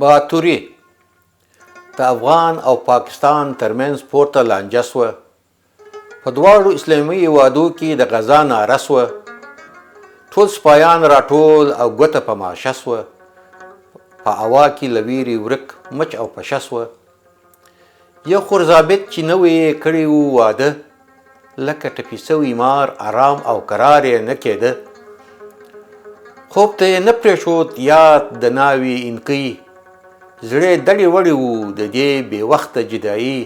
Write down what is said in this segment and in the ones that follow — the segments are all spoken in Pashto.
باتوري د افغان او پاکستان ترمنځ پورته لانجه سوه. په دواړو اسلامي هیوادو کې د غزا ناره سوه. ټول سپایان راټول او ګوته په ماشه سوه. په هوا کې له ویرې ورک مچ او پشه سوه. یو خور ضابط چې نوی یې کړی و واده، لکه ټپي سوی مار ارام او قرار یې نه کېده. خوب ته یې نه پرېښود یاد د ناوې انقي، زړه دړې وړې و د دې بې وخته جدایي.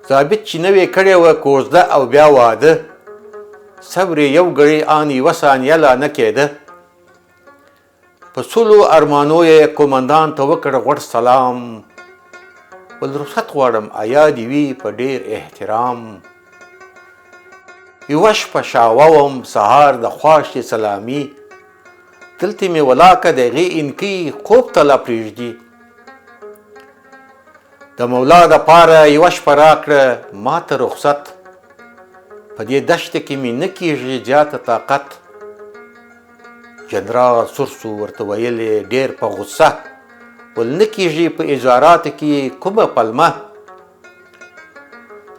ضابط چې نوې کړې وه کوژده او بیا واده، صبر یې یو ګړی آن یوه ثانیه لا نه کېده. په سلو ارمانو یې قومندان ته وکړ غوړ سلام، ول رخصت غواړم آیا دې وي په ډېر احترام. یوه شپه شاوه وم سهار د خواشې سلامي، دلته مې ولاکه د هغې انقي خوب ته لا پرېږدي. د مولا دپاره یوه شپه راکړه ما ته رخصت، په دې دشته کې مې نه کېږي زیاته طاقت. جنرال سرسو ورته ویلې ډېر په غصه، ول نه کېږي په اجاراتو کې کومه پلمه.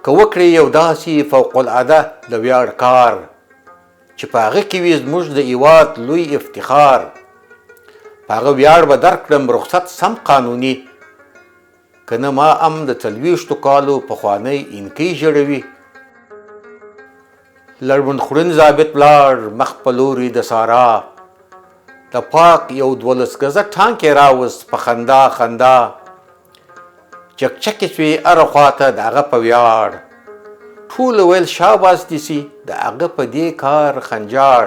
که وکړې یو داسې فوق العاده د ویاړ کار، چې په هغه کې وي زموږ د هېواد لوی افتخار. په هغه ویاړ به درکړم رخصت سم قانوني، که نه ما هم د 40 کالو پخوانی انقي ژړوي. لړمون خوړن ضابط ولاړ مخ په لوري د سارا، د پاک یو 12 ګزه ټانک یې راوست په خندا خندا. چکچکې سوې هره خواته د هغه په ویاړ، ټولو ویل شاباس دې سي د هغه په دې کار خنجاړ.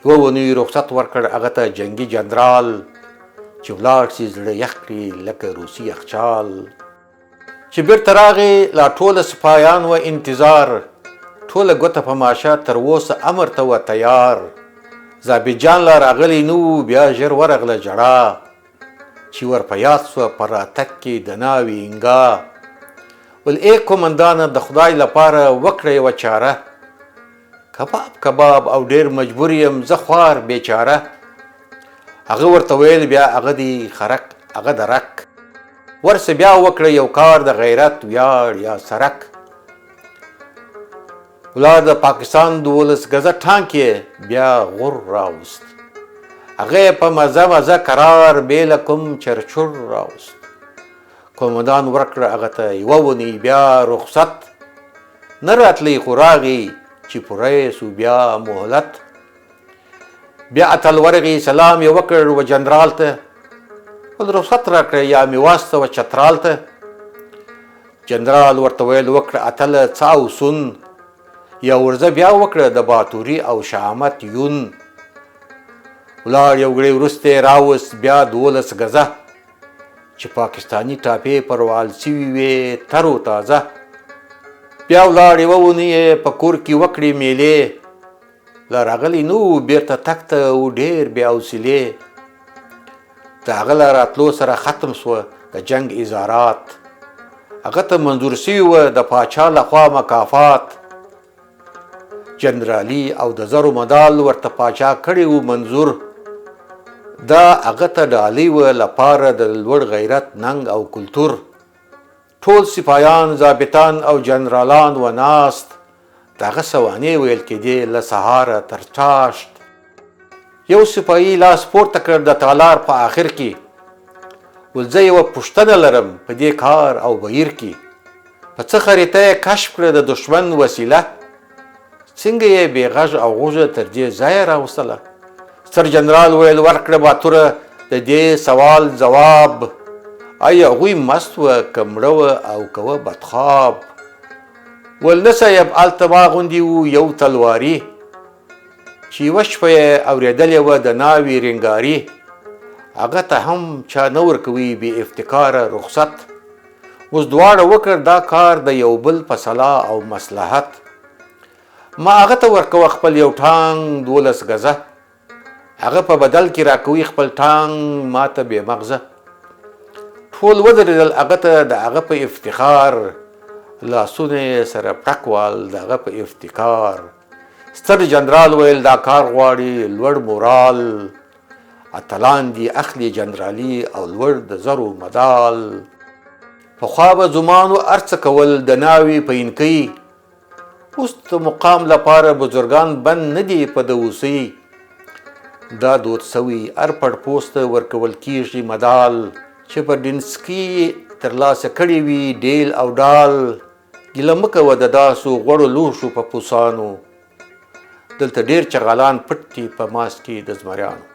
یوه ونې رخصت ورکړ هغه ته جنګي جنرال، چې ولاړ سي زړه یخ کړي لکه روسي یخچال. چې بیرته راغی لا ټوله سپایان و انتظار، ټوله ګوته په ماشه تر اوسه امر ته و تیار. ضابط جان لا راغلی نو بیا ژر ورغله ژړا، چې ور په یاد سوه په راتګ کې د ناوې انګا. ول ای قومندانه د خدای لپاره وکړه یوه چاره، کباب کباب او ډېر مجبور یم زه خوار بیچاره. هغه ورته ویل بیا هغه دی خرک هغه درک، ورسه بیا وکړه یو کار د غیرت ویاړ یا سرک. ولاړ د پاکستان 12 ګزه ټانک یې بیا غور راوست، هغه په مزه مزه قرار بیله کوم چرچور راوست. قومندان ورکړه هغه ته یوه ونې بیا رخصت، نه راتلی خو راغی چې پوره یې سو بیا مهلت. بیا اتل ورغی سلام یې وکړ و جنرال ته، ول رخصت راکړه یا مې واستوه چترال ته. جنرال ورته ویل وکړه اتله څه او سون، یا ورځه بیا وکړه د باتوري او شهامت یون. ولاړ یو ګړی وروسته یې راوست بیا 12 ګزه، چې پاکستاني ټاپې پروال سوي وې تر و تازه. بیا ولاړ یوه ونې یې په کور کې وکړې میلې، لا راغلی نو بیرته تګ ته و ډېر بې حوصلې. د هغه له راتلو سره ختم سوه د جنګ اظهارات، هغه ته منظور سوي وه د پاچا لخوا مکافات. جنرالي او د زرو مدال ورته پاچا کړی و منظور، دا هغه ته ډالۍ وه لپاره د لوړ غیرت ننګ او کلتور. ټول سپایان ضابطان او جنرالان و ناست، د هغه سوانې ویل کېدې له سهاره تر چاشت. یو سپایي لاس پورته کړ د تالار په آخر کې، ول زه یوه پوښتنه لرم په دې کار او بهیر کې. په څه خریطه یې کشف کړه د دښمن وسیله، څنګه یې بې غږ او غوږه تر دې ځایه راوستله. ستر جنرال ویل ورکړه باتوره د دې سوال ځواب، آیا هغوی مست وه که مړه وه او که وه بدخواب. ول نه صیب هلته ما غوندې و یو تلواري، چې یوه شپه یې اورېدلې وه د ناوې رنګاري. هغه ته هم چا نه ورکوي بې افتکاره رخصت، اوس دواړه وکړ دا کار د یو بل په صلاح او مصلحت. ما هغه ته ورکوه خپل یو ټانک 12 ګزه، هغه په بدل کې راکوي خپل ټانک ما ته بې مغزه. ټول ودرېدل هغه ته د هغه په افتخار، لاسونه یې سره پړکوال د هغه په افتکار. ستر جنرال ویل دا کار غواړي لوړ مورال، اتلان دي اخلي جنرالي او لوړ د زرو مدال. پخوا به زمانو ارڅه کول د ناوې په اینکۍ، اوس د مقام لپاره بزرګان بند نه دي په دوسۍ. دا دود سوي هر پړ پوسته ورکول کیږي مدال، چې په ډینسکي ترلاسه کړي وي ډیل او ډال. ګیله مه کوه د داسو غوړو لوښو په پوسانو، دلته ډېر چغالان پټ دي په ماسک کې د زمریانو.